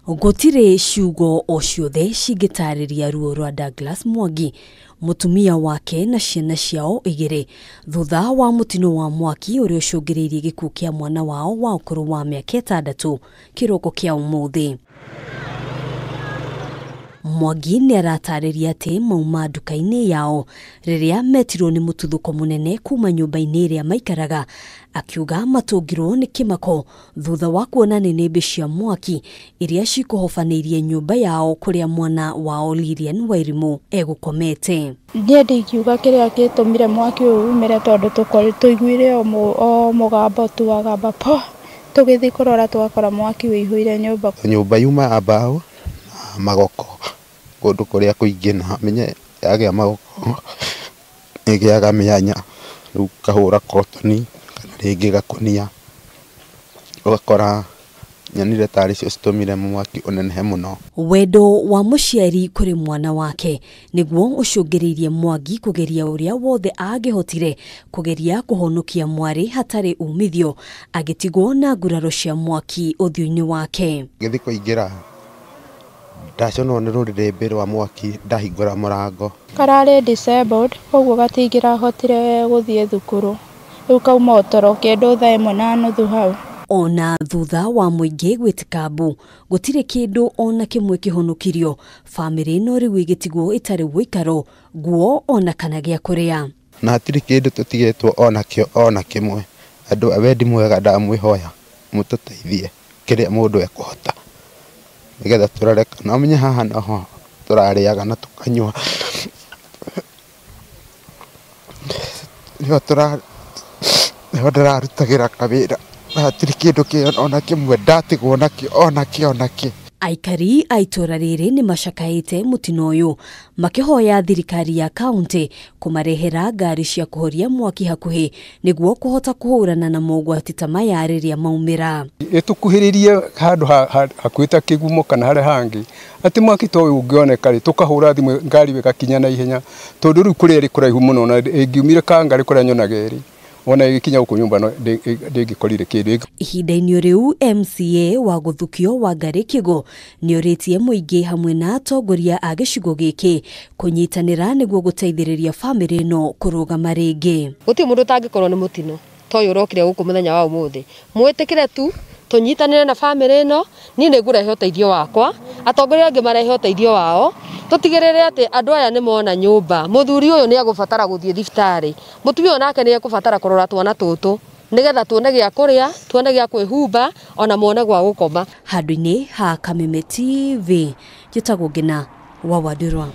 Gutire ciugo o ciothe cingĩtarĩria ruo rwa Douglas Mwangi, mutumia wake na ciana ciao igĩrĩ thutha wa mutino wa mwaki ũrĩa ũcũngĩrĩirie gĩkuũ kĩa mwana wao wa ukuruwa miaka 6 kĩroko kĩa ũmũthĩ. Mwangi nĩ aratarĩria atĩ mauma nduka-inĩ yao riria metirwo nĩ mũtuthũko mũnene kuma nyumba-inĩ ĩrĩa maikaraga, akiuga matũngirwo nĩ kĩmako thutha wa kuona nĩnĩmbĩ cia mwaki iria cikũhofanĩirie nyumba yao kũrĩa mwana wao Lilian Wairimu egũkomete. Niĩ ndikiuga kĩrĩa gĩtũmire mwaki ũyũ umĩre tondũ tũiguire o mũgambo tuagamba po, tũgĩthiĩ kũrora twakora mwaki wĩihũire nyumba. Nyumba yuma mbaũ magoko kundu kuria kuingi na menye yagĩa magoko ĩgĩaga mĩanya rĩu kahũra kotoni kana rĩngĩ gakunia ũgakora nyanire tarĩ cio citumire mwaki ũnenehe mũno. Wendo wa mũciari kũrĩ mwana wake nĩguo ũcũngĩrĩirie Mwangi kũgeria ũrĩa wothe angĩhotire kũgeria kũhonokia mwarĩ hatarĩ umithio, agĩtigwo na nguraro cia mwaki ũthiũ-inĩ wake. Gĩthi kũingĩra ndaconwo nĩ rũrĩrĩmbĩ rwa mwaki, ndahingũra mũrango. Kararĩ disabled, koguo gatingĩrahotire gũthiĩ thukuru. Rĩu kauma ũtoro kĩndũ thaa 1:30 hau. Ona thutha wa mũingĩ gwĩtĩka mbu, gũtirĩ kĩndũ ona kĩmwe kĩhonokirio, famĩlĩ ĩno rĩu ĩgĩtigwo ĩtarĩ uikaro, nguo ona kana gĩa kũrĩa. Na hatirĩ kĩndũ tũtigĩtwo ona kĩmwe. Andũ a wendi mwega ndamwĩhoya mũtũteithie kĩrĩa mũndũ ekũhota, nĩgetha tũrare kana menye haha naho tũrarĩaga na tũkanyua. Nĩho ndĩrarutagĩra kawĩra, hatirĩ kĩndũ kĩ ona kĩmwe ndatigwo nakĩ. Aikari a ituura rĩrĩ nĩ macakaĩte mutino ũyũ, makihoya thirikari ya kaunti kũmarehera ngari cia kũhoria mwaki hakuhĩ nĩguo kũhota kũhũrana na mogwati ta maya rĩrĩa maumĩra. Ĩtukuhĩrĩrie handũ hakuhĩ ta Kigumo kana harĩa hangĩ atĩ mwaki ta ũyũ ũngĩoneka rĩ tũkahũra thimũ ngari ĩgakinya na ihenya, tondũ rĩu kũrĩa ĩrĩ kũraihu mũno na ĩngiumire ka ngari kũrĩa nyonaga ĩrĩ ona ikinya huko nyumba ndĩngĩkorire kĩndũ. Ihinda-inĩ rĩu MCA wa guthukio wa Kiriga nĩ ũrĩtie mũingĩ hamwe na atongoria a gĩcigo gĩkĩ kũnyitanĩra nĩguo gũteithĩrĩria famĩlĩ ĩno kũrũgama rĩngĩ. Gũtirĩ mũndũ ũtangĩkorwo nĩ mũtino toyũ ũrokire gũkũ mũthenya wa ũmũthĩ. Mwĩtĩkĩre tu tũnyitanĩre na famĩlĩ ĩno, niĩ nĩngũrehe ũteithio wakwa, atongoria angĩ marehe ũteithio wao, tũtigĩrĩre atĩ andũ aya nĩ mona nyumba. Mũthuri ũyũ nĩ agũbatara gũthiĩ thibitarĩ, mũtumia nake nĩ agũbatara kũrora twana tũtũ, nĩgetha tuone gĩa kũrĩa, tuone gĩa kwĩhumba, ona muone gwa gũkoma. Handũ-inĩ ha Kameme TV, njĩtagwo Ngina wa Wadurwa.